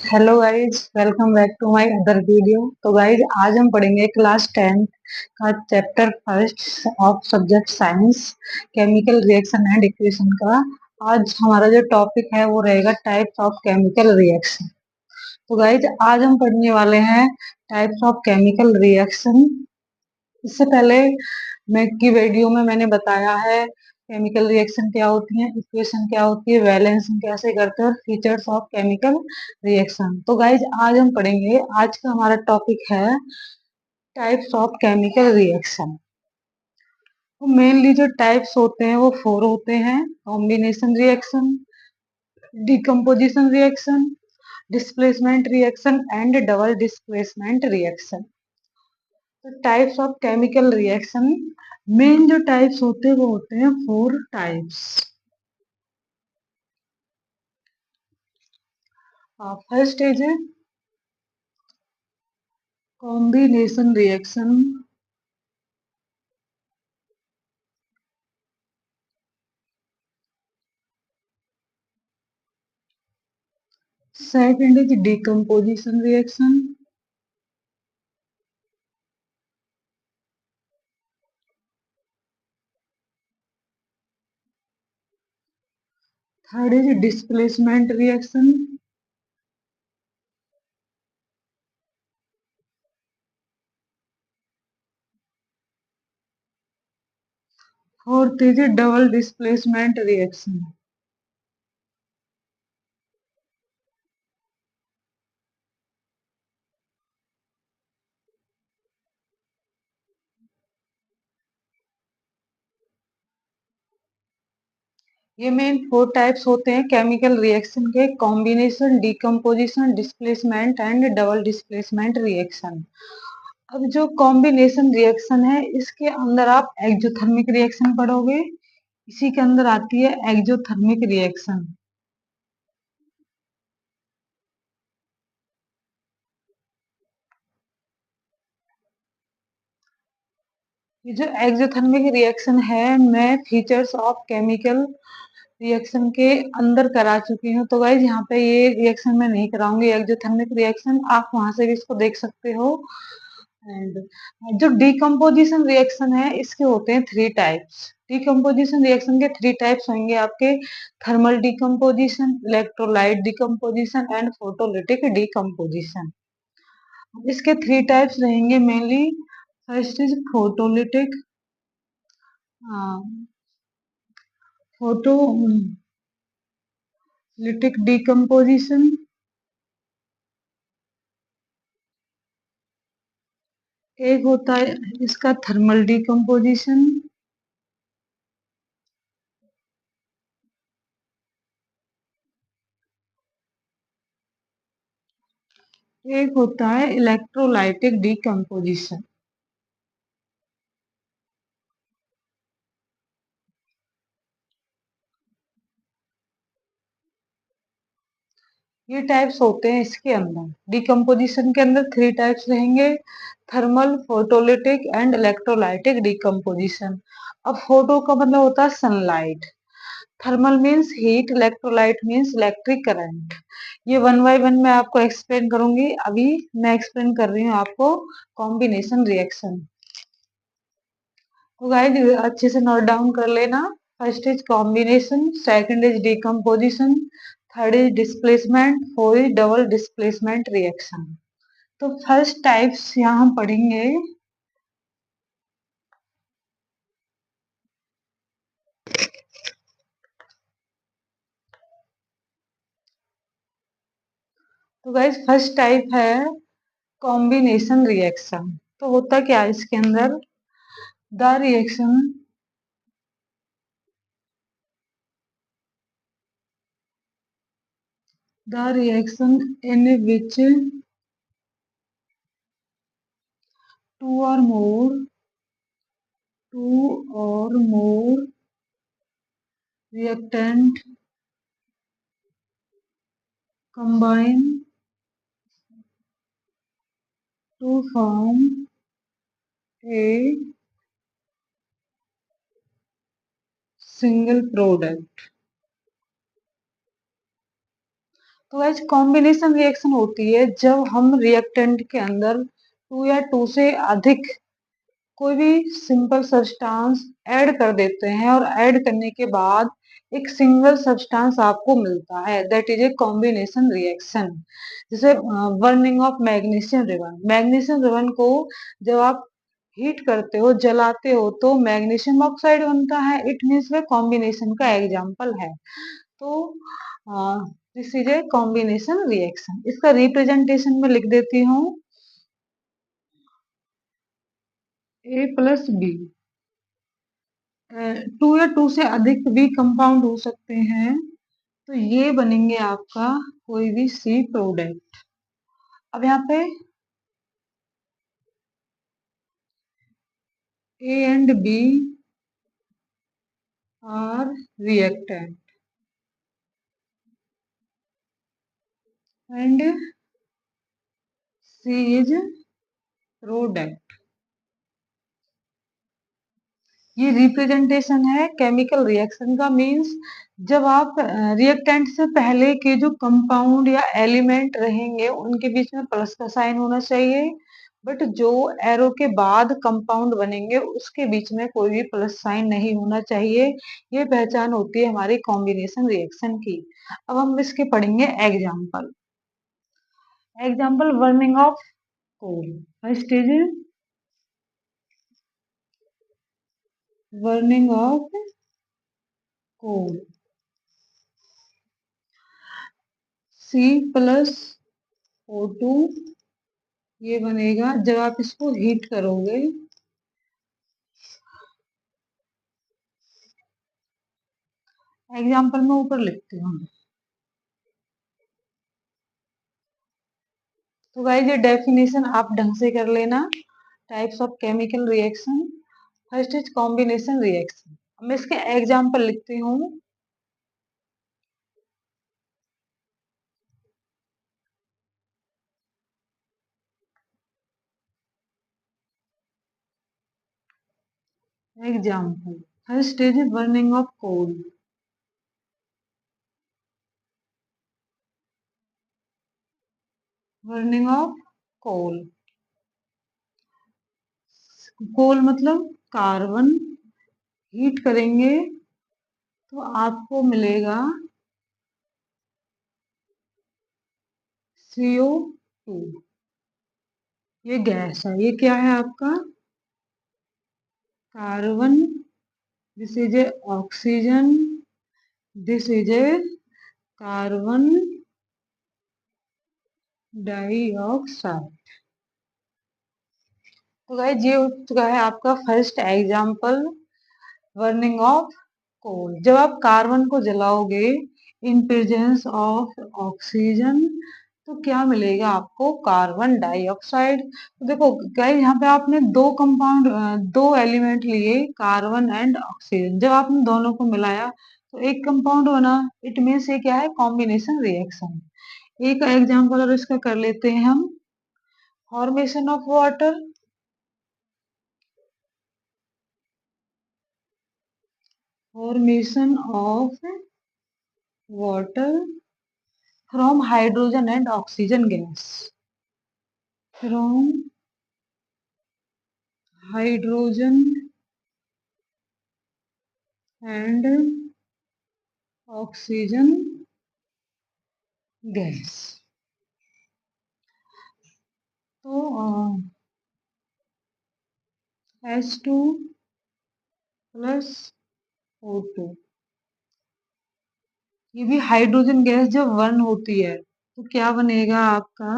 Hello guys, welcome back to my other video. तो guys, आज हम पढ़ेंगे क्लास 10 का chapter first of subject science, chemical reaction and equation का। आज हमारा जो टॉपिक है वो रहेगा टाइप्स ऑफ केमिकल रिएक्शन। तो गाइज, आज हम पढ़ने वाले हैं टाइप्स ऑफ केमिकल रिएक्शन। इससे पहले मैं की वीडियो में मैंने बताया है केमिकल रिएक्शन क्या होती है, इक्वेशन क्या होती है, बैलेंसिंग कैसे करते हैं और फीचर्स ऑफ केमिकल रिएक्शन। तो गाइज, आज हम पढ़ेंगे, आज का हमारा टॉपिक है टाइप्स ऑफ केमिकल रिएक्शन। तो मेनली जो टाइप्स होते हैं वो फोर होते हैं: combination reaction, decomposition reaction, displacement reaction and double displacement reaction. तो types of chemical reaction, main जो टाइप्स होते हैं वो होते हैं four types. First is combination reaction, second is decomposition reaction, third is displacement reaction, fourth is double displacement reaction. ये main four types होते हैं केमिकल रिएक्शन के: combination, decomposition, displacement and double displacement reaction. अब जो combination reaction है, इसके अंदर आप एक्जोथर्मिक रिएक्शन पढ़ोगे। इसी के अंदर आती है एक्जोथर्मिक रिएक्शन। ये जो एक्सोथर्मिक रिएक्शन है, मैं फीचर्स ऑफ केमिकल रिएक्शन के अंदर करा चुकी हूँ। तो गाइज, यहाँ पे ये रिएक्शन मैं नहीं कराऊंगी एक्सोथर्मिक रिएक्शन, आप वहां से भी इसको देख सकते हो। एंड जो डिकम्पोजिशन रिएक्शन है, इसके होते हैं थ्री टाइप्स। डिकम्पोजिशन रिएक्शन के थ्री टाइप्स होंगे आपके: thermal decomposition, electrolyte decomposition and photolytic decomposition. इसके थ्री टाइप्स रहेंगे mainly. First is photolytic, photolytic decomposition. एक होता है इसका थर्मल डिकम्पोजिशन। एक होता है इलेक्ट्रोलाइटिक डिकम्पोजिशन। ये टाइप्स होते हैं इसके अंदर। डिकम्पोजिशन के अंदर थ्री टाइप्स रहेंगे: thermal, photolytic and electrolytic decomposition. अब फोटो का मतलब होता है sunlight, thermal means heat, electrolyte means electric current. ये वन बाय वन मैं आपको एक्सप्लेन करूंगी। अभी मैं एक्सप्लेन कर रही हूँ आपको कॉम्बिनेशन रिएक्शन। तो गाइस, अच्छे से नोट डाउन कर लेना। First is combination, second is decomposition, third is displacement, fourth is double displacement reaction. तो फर्स्ट टाइप्स यहाँ हम पढ़ेंगे। तो गाइस, फर्स्ट टाइप है कॉम्बिनेशन रिएक्शन। तो होता क्या है इसके अंदर: the reaction in which two or more two or more reactant combine to form a single product. तो गाइस कॉम्बिनेशन रिएक्शन होती है जब हम रिएक्टेंट के अंदर टू या टू से अधिक कोई भी सिंपल सब्सटेंस ऐड कर देते हैं और ऐड करने के बाद एक सिंगल सब्सटेंस आपको मिलता है, that is a combination reaction. जैसे बर्निंग ऑफ मैग्नीशियम रिबन को जब आप हीट करते हो, जलाते हो, तो मैग्नीशियम ऑक्साइड बनता है। इट मीन्स वे कॉम्बिनेशन का एग्जाम्पल है। तो this is a combination reaction. इसका रिप्रेजेंटेशन में लिख देती हूँ ए प्लस बी। टू या टू से अधिक भी कंपाउंड हो सकते हैं, तो ये बनेंगे आपका कोई भी सी प्रोडक्ट। अब यहाँ पे A and B are reactant and C is product. ये रिप्रेजेंटेशन है केमिकल रिएक्शन का। मींस जब आप रिएक्टेंट से पहले के जो कंपाउंड या एलिमेंट रहेंगे उनके बीच में प्लस का साइन होना चाहिए, बट जो एरो के बाद कंपाउंड बनेंगे उसके बीच में कोई भी प्लस साइन नहीं होना चाहिए। ये पहचान होती है हमारी कॉम्बिनेशन रिएक्शन की। अब हम इसके पढ़ेंगे example. Example burning of coal. First is burning of coal. C plus O2 ये बनेगा जब आप इसको हीट करोगे। एग्जाम्पल में ऊपर लिखती हूँ। तो गाइस ये डेफिनेशन आप ढंग से कर लेना। Types of chemical reaction. First is combination reaction. मैं इसके एग्जाम्पल लिखती हूँ। Example first is burning of coal. Burning of coal. Coal मतलब कार्बन। हीट करेंगे तो आपको मिलेगा CO2। ये गैस है। ये क्या है आपका carbon. This is a oxygen. This is a carbon dioxide. तो गाइस ये हो चुका है आपका first example burning of coal. जब आप कार्बन को जलाओगे इन प्रेजेंस ऑफ ऑक्सीजन तो क्या मिलेगा आपको कार्बन डाइऑक्साइड। तो देखो गाइस यहाँ पे आपने दो कंपाउंड, दो एलिमेंट लिए कार्बन एंड ऑक्सीजन। जब आपने दोनों को मिलाया तो एक कंपाउंड बना। इट मीन्स ये क्या है कॉम्बिनेशन रिएक्शन। एक एग्जाम्पल और इसका कर लेते हैं हम। Formation of water. Formation of water from hydrogen and oxygen gas. From hydrogen and oxygen gas. तो H2 प्लस O2। ये भी हाइड्रोजन गैस जब बर्न होती है तो क्या बनेगा आपका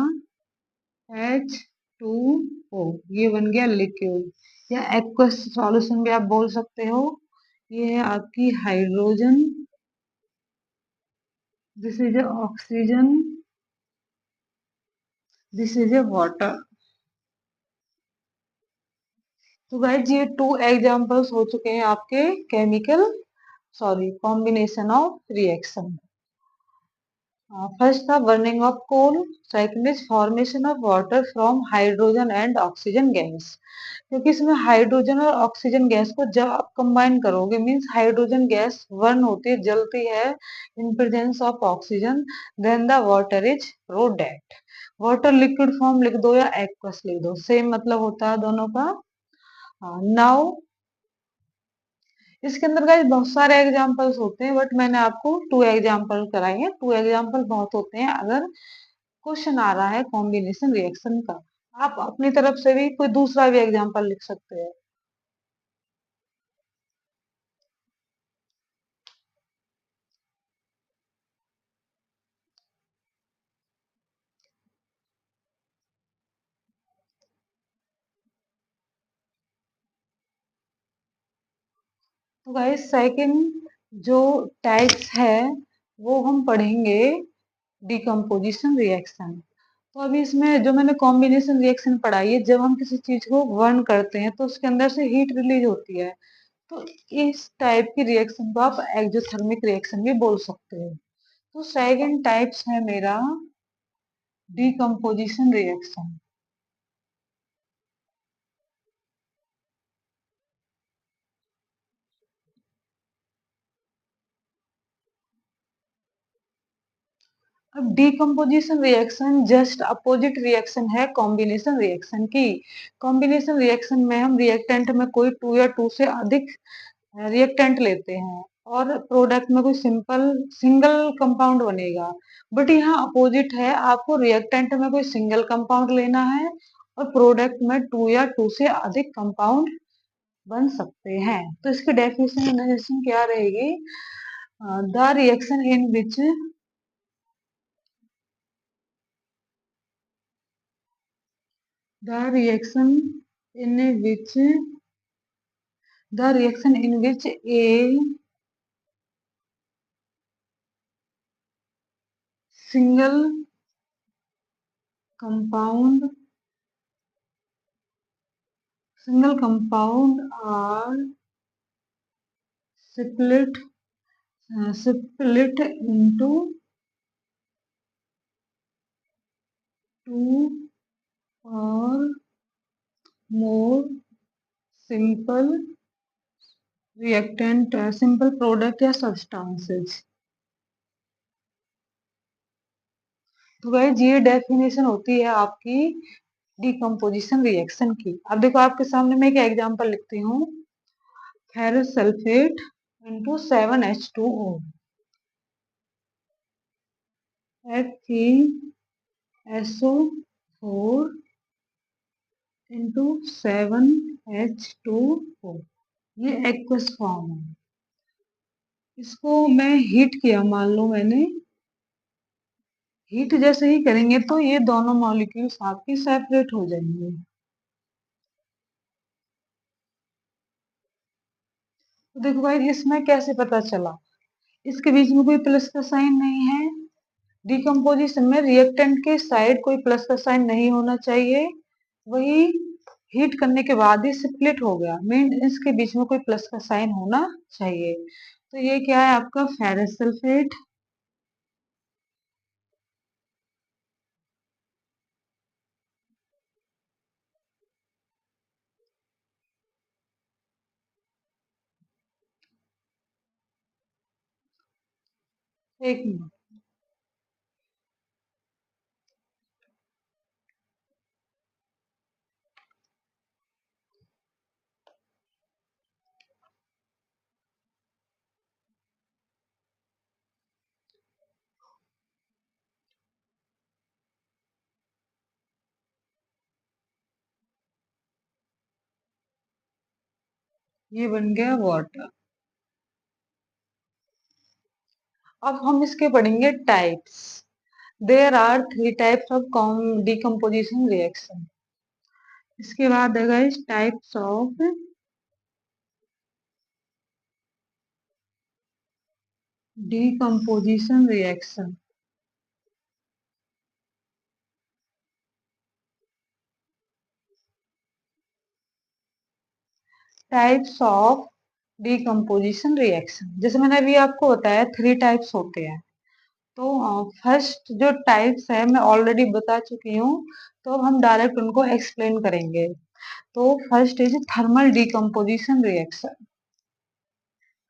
H2O। ये बन गया लिक्विड या एक्वस सॉल्यूशन भी आप बोल सकते हो। ये है आपकी hydrogen. This is a oxygen. This is a water. तो गाइस ये टू एग्जांपल्स हो चुके हैं आपके chemical, sorry, combination of reaction. First था burning of coal, second is formation of water from hydrogen and oxygen gas. क्योंकि इसमें hydrogen और ऑक्सीजन गैस को जब आप कंबाइन करोगे मींस हाइड्रोजन गैस बर्न होती है, जलती है in presence of oxygen, then the water is product. Water liquid form लिख दो या एक्वस लिख दो, सेम मतलब होता है दोनों का। नाउ इसके अंदर गाइस बहुत सारे एग्जांपल्स होते हैं, बट मैंने आपको टू एग्जांपल कराए हैं। टू एग्जांपल बहुत होते हैं अगर क्वेश्चन आ रहा है कॉम्बिनेशन रिएक्शन का। आप अपनी तरफ से भी कोई दूसरा भी एग्जांपल लिख सकते हैं। तो गाइस सेकंड जो टाइप्स है वो हम पढ़ेंगे डिकम्पोजिशन रिएक्शन। तो अभी इसमें जो मैंने कॉम्बिनेशन रिएक्शन पढ़ाई है, जब हम किसी चीज को बर्न करते हैं तो उसके अंदर से हीट रिलीज होती है। तो इस टाइप की रिएक्शन को आप एक्सोथर्मिक रिएक्शन भी बोल सकते हो। तो सेकंड टाइप्स है मेरा डिकम्पोजिशन रिएक्शन। अब decomposition reaction just opposite reaction है कॉम्बिनेशन रिएक्शन की। कॉम्बिनेशन रिएक्शन में हम रिएक्टेंट में कोई टू या टू से अधिक रिएक्टेंट लेते हैं और प्रोडक्ट में कोई सिंपल सिंगल कंपाउंड बनेगा। बट यहाँ अपोजिट है, आपको रिएक्टेंट में कोई सिंगल कंपाउंड लेना है और प्रोडक्ट में टू या टू से अधिक कंपाउंड बन सकते हैं। तो इसकी डेफिनेशन क्या रहेगी? The reaction in which the reaction in which a single compound are split into two or more simple reactant simple product या substances। तो गाइस ये डेफिनेशन होती है आपकी डिकम्पोजिशन रिएक्शन की। अब देखो आपके सामने मैं एक एग्जांपल लिखती हूँ। Ferrous sulphate into 7H2O, FeSO4 into 7H2O। ये एक्वस फॉर्म है। इसको मैं हीट किया, मान लो मैंने हीट जैसे ही करेंगे तो ये दोनों मॉलिक्यूल्स आपकी सेपरेट हो जाएंगे। तो देखो भाई इसमें कैसे पता चला, इसके बीच में कोई प्लस का साइन नहीं है। डिकम्पोजिशन में रिएक्टेंट के साइड कोई प्लस का साइन नहीं होना चाहिए, वही हीट करने के बाद ही स्प्लिट हो गया मीन इसके बीच में कोई प्लस का साइन होना चाहिए। तो ये क्या है आपका फेरस सल्फेट। एक मिनट, ये बन गया वाटर। अब हम इसके पढ़ेंगे types. There are three types of decomposition reaction. इसके बाद है guys types of decomposition reaction. Types of decomposition reaction, जैसे मैंने अभी आपको बताया थ्री टाइप्स होते हैं। तो फर्स्ट जो टाइप्स है मैं ऑलरेडी बता चुकी हूँ, तो अब हम डायरेक्ट उनको एक्सप्लेन करेंगे। तो first is thermal decomposition reaction.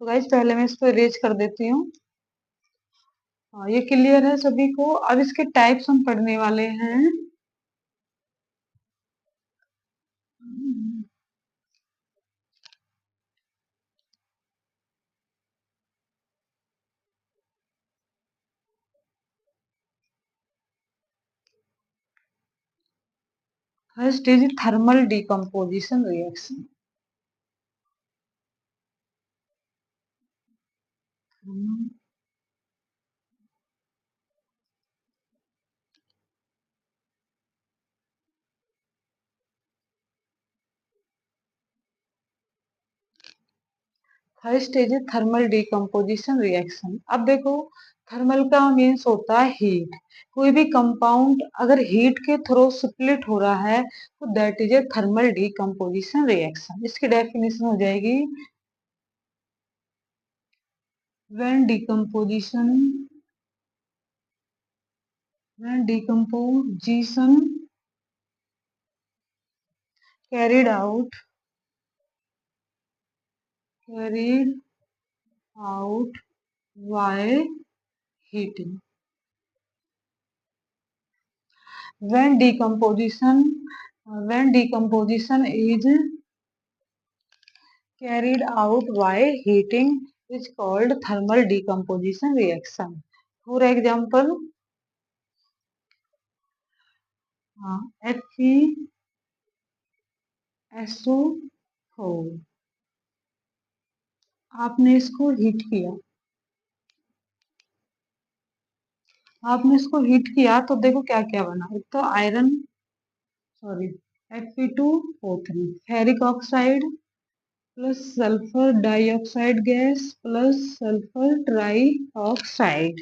तो गाइस पहले मैं इसको इरेज कर देती हूँ। ये क्लियर है सभी को। अब इसके टाइप्स हम पढ़ने वाले हैं। First is thermal decomposition reaction. First is thermal decomposition reaction. अब देखो, थर्मल का मीन्स होता है हीट। कोई भी कंपाउंड अगर हीट के थ्रू स्प्लिट हो रहा है तो that is a thermal decomposition reaction. इसकी डेफिनेशन हो जाएगी, when decomposition when decomposition carried out carried out by heating. When decomposition is carried out by heating is called thermal decomposition reaction. For example, FeSO4, आपने इसको heat किया, तो देखो क्या क्या बना। एक तो iron, sorry, Fe2O3, ferric oxide plus sulphur dioxide gas plus sulphur try oxide.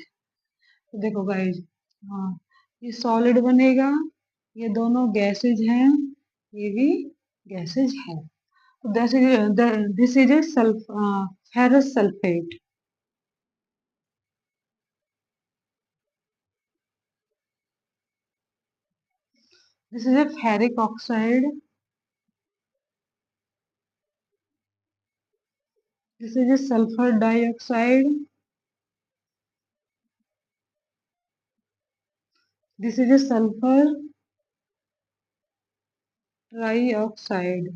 तो देखो गाइज, हाँ, ये सॉलिड बनेगा, ये दोनों गैसेज हैं, ये भी गैसेज है। तो this is A ferrous sulphate. This is A ferric oxide. This is A sulphur dioxide. This is A sulphur try oxide.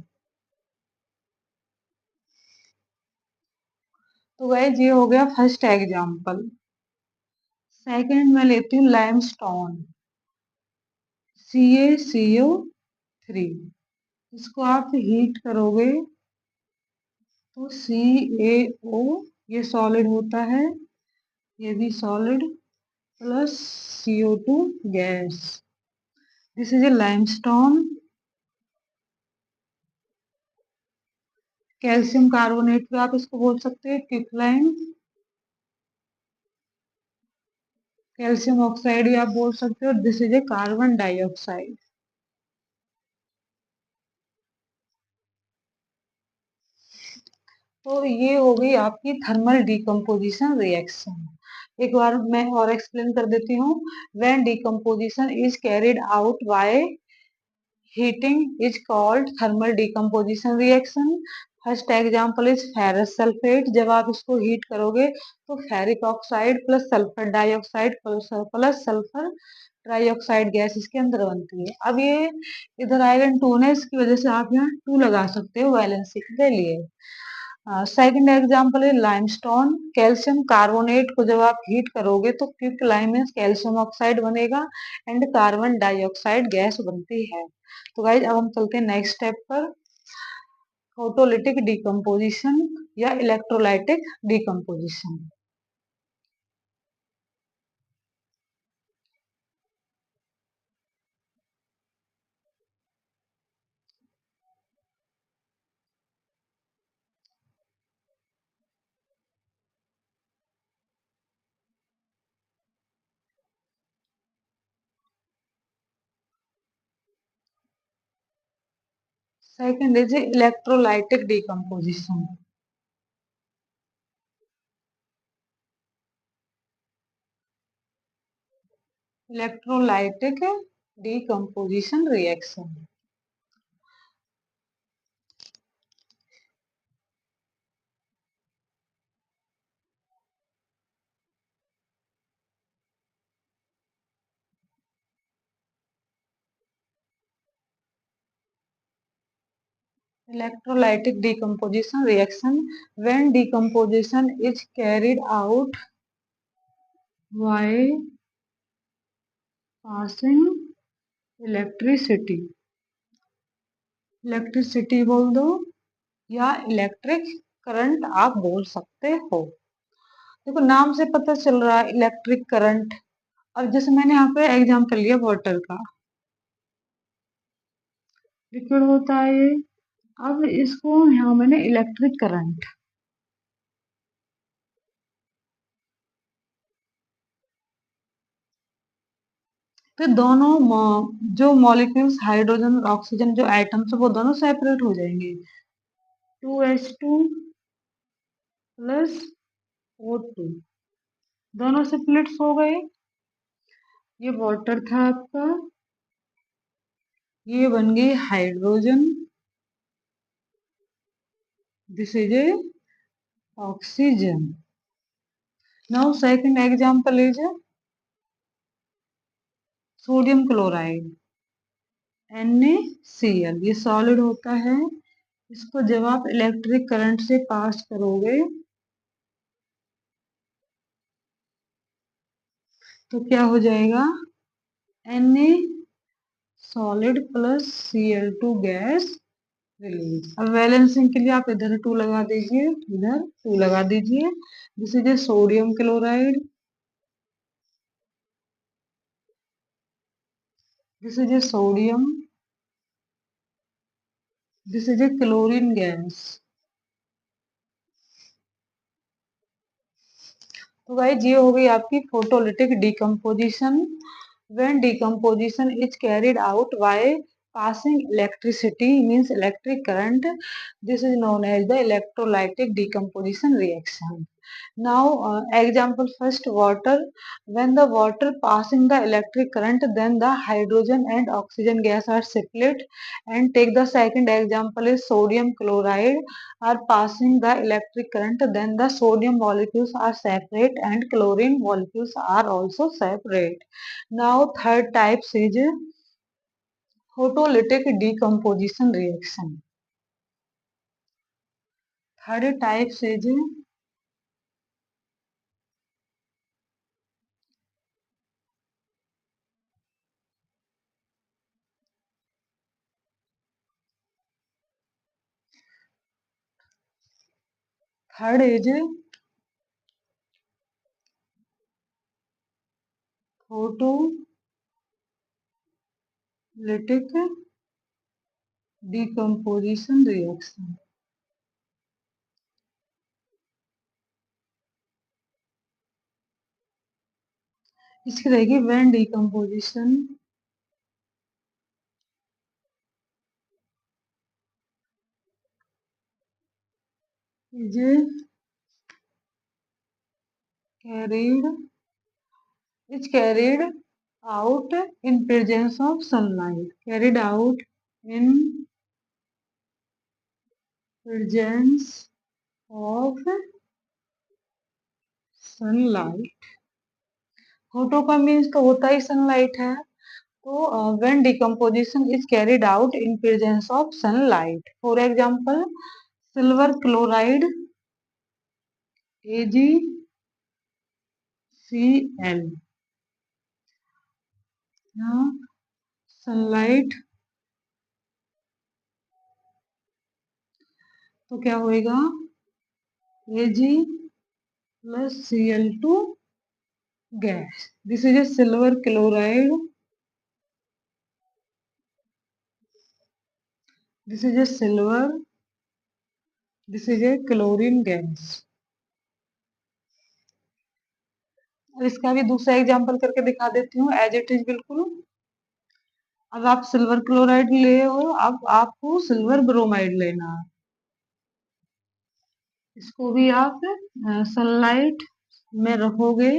तो गाइज ये हो गया फर्स्ट एग्जाम्पल। सेकंड मैं लेती हूँ लाइमस्टोन, CaCO3। इसको आप हीट करोगे तो CaO, ये सॉलिड होता है, ये भी solid, plus CO2 gas. This is A limestone. Calcium carbonate भी आप इसको बोल सकते हैं, क्विकलाइम। कैल्शियम ऑक्साइड भी आप बोल सकते हो। This is a carbon dioxide. तो ये हो गई आपकी थर्मल डिकम्पोजिशन रिएक्शन। एक बार मैं और एक्सप्लेन कर देती हूँ। When decomposition is carried out by heating is called thermal decomposition reaction. First example is ferrous sulphate. जब आप इसको हीट करोगे तो ferric oxide plus sulphur dioxide plus sulphur trioxide gas इसके अंदर बनती है। अब ये इधर आयरन 2 है, इसकी वजह से आप यहाँ 2 लगा सकते हो वैलेंसी के लिए। सेकंड एग्जांपल है लाइमस्टोन। कैल्शियम कार्बोनेट को जब आप हीट करोगे तो क्विक लाइम में कैल्शियम ऑक्साइड बनेगा एंड कार्बन डाइऑक्साइड गैस बनती है। तो गाइज अब हम चलते हैं नेक्स्ट स्टेप पर, फोटोलिटिक डिकम्पोजिशन या electrolytic decomposition. Second is electrolytic decomposition. Electrolytic decomposition reaction. Electrolytic decomposition reaction, when decomposition is carried out by passing electricity, electricity बोल दो या इलेक्ट्रिक करंट आप बोल सकते हो। देखो नाम से पता चल रहा है इलेक्ट्रिक करंट। और जैसे मैंने यहाँ पे एग्जाम्पल लिया वाटर का, लिक्विड होता है ये। अब इसको यहाँ मैंने इलेक्ट्रिक करंट, तो दोनों जो मॉलिक्यूल्स हाइड्रोजन और ऑक्सीजन जो एटम्स है वो दोनों सेपरेट हो जाएंगे। 2H2 प्लस O2 दोनों स्प्लिट्स हो गए। ये वाटर था आपका, ये बन गई hydrogen, this is a oxygen. Now second example is sodium chloride NaCl। ये सॉलिड होता है, इसको जब आप इलेक्ट्रिक करंट से पास करोगे तो क्या हो जाएगा, Na solid plus Cl2 gas release. अब बैलेंसिंग के लिए आप इधर 2 लगा दीजिए, इधर 2 लगा दीजिए। This is A sodium chloride, this is A sodium, this is A chlorine gas. तो गाइस ये हो गई आपकी photolytic decomposition. when decomposition is carried out by passing electricity means electric current, this is known as the electrolytic decomposition reaction. Now example first, water. When the water passing the electric current, then the hydrogen and oxygen gas are split. And take the second example is sodium chloride are passing the electric current, then the sodium molecules are separate and chlorine molecules are also separate. Now third type is photolytic decomposition reaction. Third type is photolytic decomposition reaction. इसकी रहेगी when decomposition is carried out in presence of sunlight. Carried out in presence of sunlight. Photo का means तो होता ही sunlight है। तो when decomposition is carried out in presence of sunlight, for example silver chloride AgCl, यहाँ sunlight तो क्या होएगा, Ag plus Cl2 gas. This is a silver chloride, this is a silver, this is a chlorine gas. और इसका भी दूसरा example करके दिखा देती हूँ एज इट इज बिल्कुल। अब आप सिल्वर क्लोराइड ले हो, अब आपको सिल्वर ब्रोमाइड लेना है। इसको भी आप सनलाइट में रखोगे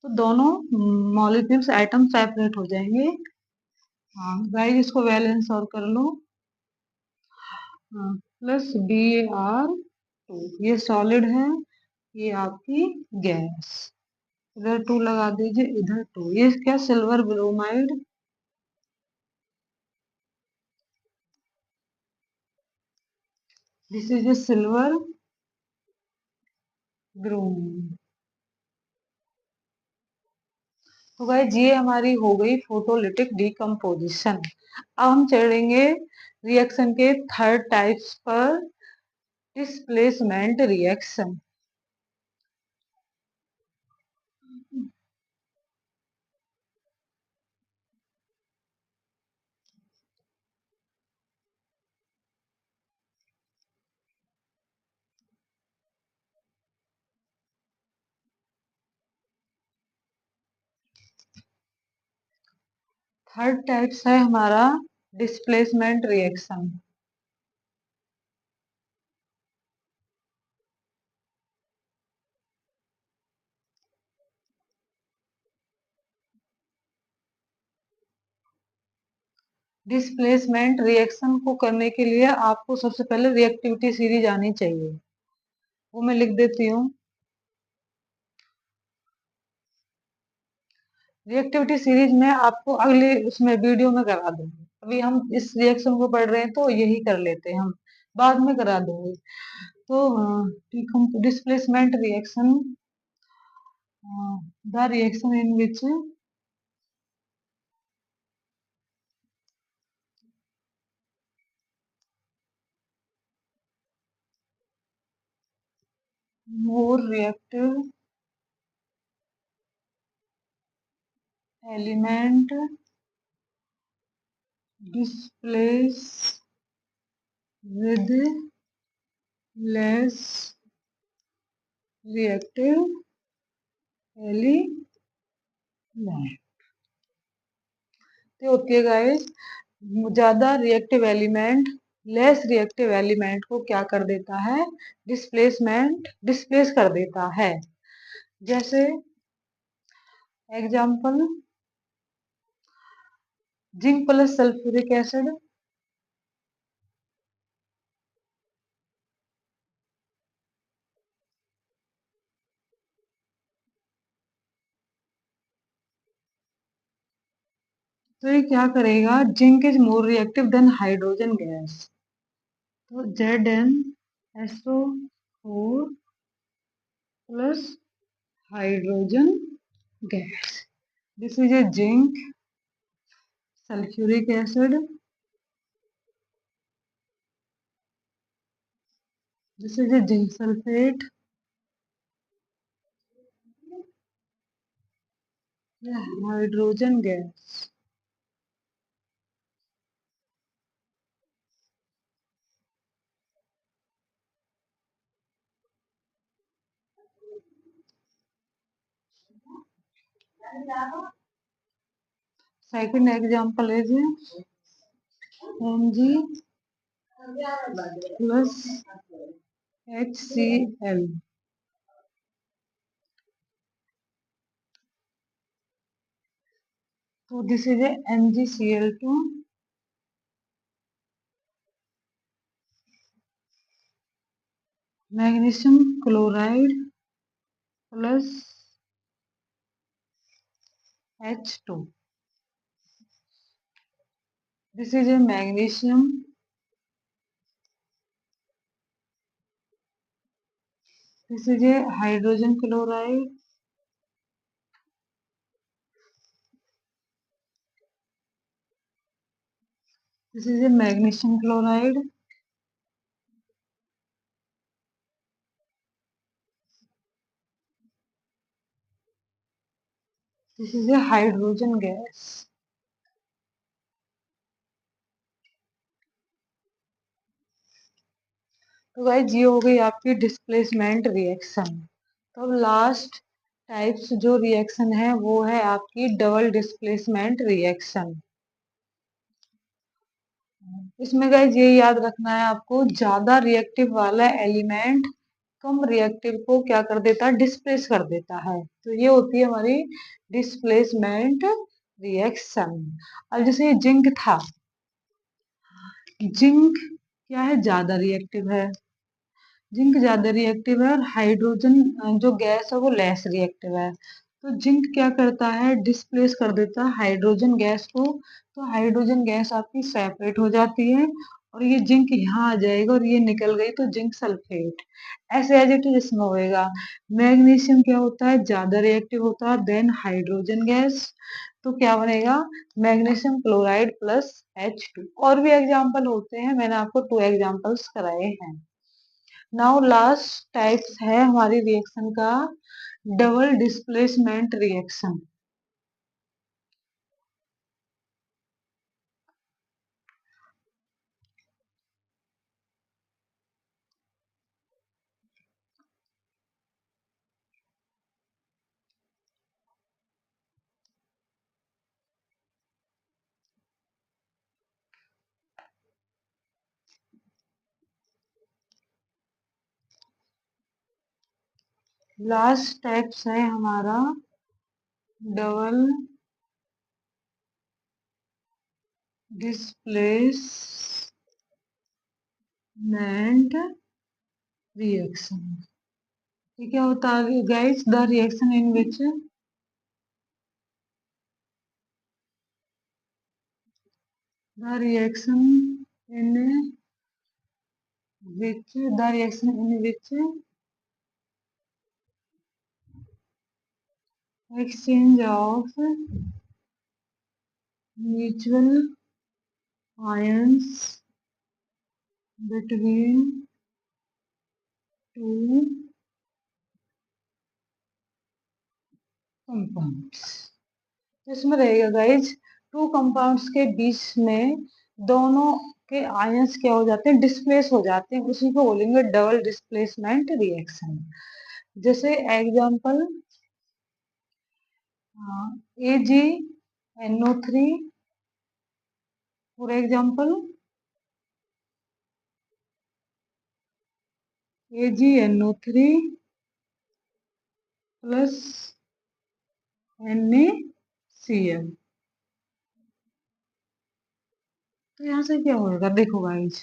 तो दोनों मॉलिक्यूल्स एटम सेपरेट हो जाएंगे। हाँ गाइस, इसको वैलेंस और कर लो। हाँ, प्लस Br2, ये सॉलिड है, ये आपकी गैस। इधर 2 लगा दीजिए, इधर 2। ये क्या, silver bromide. This is A silver bromide. तो गाइस ये हमारी हो गई फोटोलिटिक डिकम्पोजिशन। अब हम चढ़ेंगे रिएक्शन के थर्ड टाइप्स पर, डिस्प्लेसमेंट रिएक्शन। थर्ड टाइप्स है हमारा डिस्प्लेसमेंट रिएक्शन। डिस्प्लेसमेंट रिएक्शन को करने के लिए आपको सबसे पहले रिएक्टिविटी सीरीज आनी चाहिए, वो मैं लिख देती हूँ। रिएक्टिविटी सीरीज में आपको अगले उसमें वीडियो में करा दूंगी। अभी हम इस रिएक्शन को पढ़ रहे हैं तो यही कर लेते हैं, हम बाद में करा दूंगी। तो displacement reaction, the reaction in which more reactive element displace with less reactive element। तो ओके गाइस, ज्यादा reactive element less reactive element को क्या कर देता है, डिस्प्लेस कर देता है। जैसे example, zinc plus sulphuric acid. तो ये क्या करेगा, zinc is more reactive than hydrogen gas. तो ZnSO4 plus hydrogen gas, this is A zinc sulphuric acid, this is A zinc sulphate, hydrogen gas. Second example is Mg plus HCl। तो this is A MgCl2, magnesium chloride plus H2। This is A magnesium this is A hydrogen chloride this is A magnesium chloride this is A hydrogen gas. तो guys ये हो गई आपकी displacement reaction. तो अब last types जो reaction है वो है आपकी डबल डिस्प्लेसमेंट रिएक्शन। इसमें गाइस ये याद रखना है आपको, ज्यादा रिएक्टिव वाला एलिमेंट कम रिएक्टिव को क्या कर देता है, डिस्प्लेस कर देता है। तो ये होती है हमारी डिस्प्लेसमेंट रिएक्शन। अब जैसे जिंक था, जिंक क्या है, ज्यादा रिएक्टिव है, जिंक ज्यादा रिएक्टिव है और हाइड्रोजन जो गैस है वो लेस रिएक्टिव है। तो जिंक क्या करता है, डिस्प्लेस कर देता है हाइड्रोजन गैस को। तो हाइड्रोजन गैस आपकी सेपरेट हो जाती है और ये जिंक यहाँ आ जाएगा और ये निकल गई तो जिंक सल्फेट। ऐसे एज इट इज इसमें होएगा। मैग्नीशियम क्या होता है, ज्यादा रिएक्टिव होता है देन हाइड्रोजन गैस। तो क्या बनेगा, मैग्नीशियम क्लोराइड प्लस H2। और भी एग्जाम्पल होते हैं, मैंने आपको 2 एग्जाम्पल्स कराए हैं। नाउ लास्ट टाइप्स है हमारी रिएक्शन का, double displacement reaction. Last types है हमारा डबल डिस्प्लेसमेंट रिएक्शन। ये क्या होता है guys, the reaction in which the reaction in which exchange of mutual ions between two compounds। इसमें रहेगा गाइज, टू कंपाउंड्स के बीच में दोनों के आयंस क्या हो जाते हैं, डिस्प्लेस हो जाते हैं, उसी को बोलेंगे डबल डिस्प्लेसमेंट रिएक्शन। जैसे example AgNO3, for example AgNO3 plus NaCl। तो यहाँ से क्या होगा, देखो गाइज,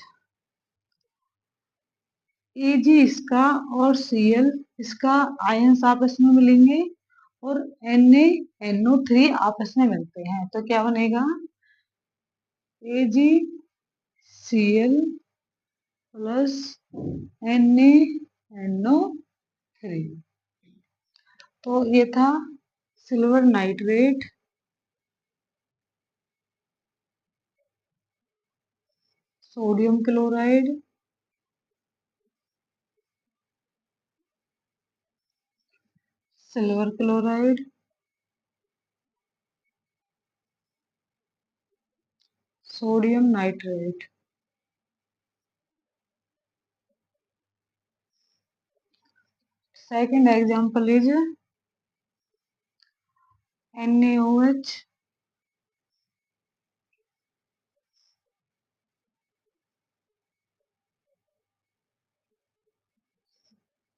Ag इसका और Cl इसका आयंस आपस में मिलेंगे और NaNO3 आपस में मिलते हैं, तो क्या बनेगा, AgCl प्लस NaNO3। तो ये था silver nitrate, sodium chloride, silver chloride, sodium nitrate. Second example is NaOH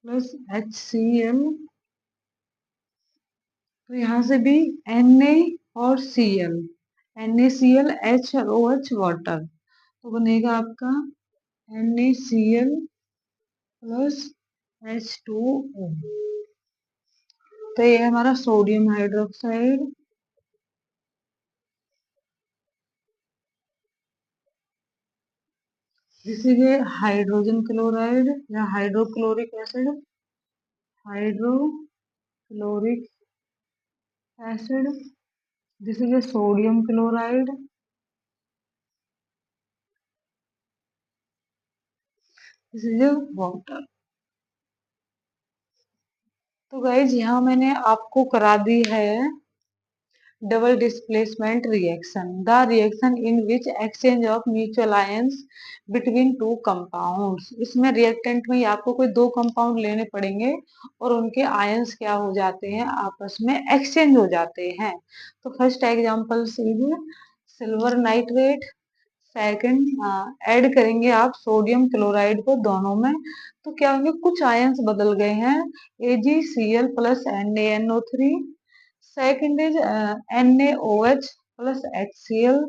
plus HCl। तो यहाँ से भी Na और Cl, NaCl, H और OH वाटर, तो बनेगा आपका NaCl प्लस H2O। तो ये हमारा सोडियम हाइड्रोक्साइड, इसीलिए हाइड्रोजन क्लोराइड या हाइड्रोक्लोरिक एसिड, हाइड्रोक्लोरिक एसिड, इसीलिए सोडियम क्लोराइड, इसीलिए वाटर। तो गाइज यहाँ मैंने आपको करा दी है double displacement reaction, the reaction in which exchange of mutual ions between two compounds. इसमें रिएक्टेंट में आपको कोई दो कंपाउंड लेने पड़ेंगे और उनके आयंस क्या हो जाते हैं, आपस में एक्सचेंज हो जाते हैं। तो first example silver nitrate, second, add करेंगे आप सोडियम क्लोराइड को दोनों में, तो क्या होंगे, कुछ आयंस बदल गए हैं, AgCl plus NaNO3। Second is NaOH plus HCl,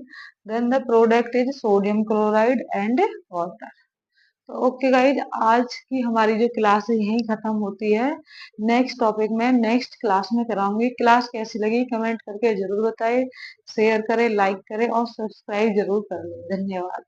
then the product is sodium chloride and water. तो ओके गाइज, आज की हमारी जो क्लास है यही खत्म होती है। नेक्स्ट टॉपिक में नेक्स्ट क्लास में कराऊंगी। क्लास कैसी लगी कमेंट करके जरूर बताएं, शेयर करें, लाइक करें और सब्सक्राइब जरूर कर लें। धन्यवाद।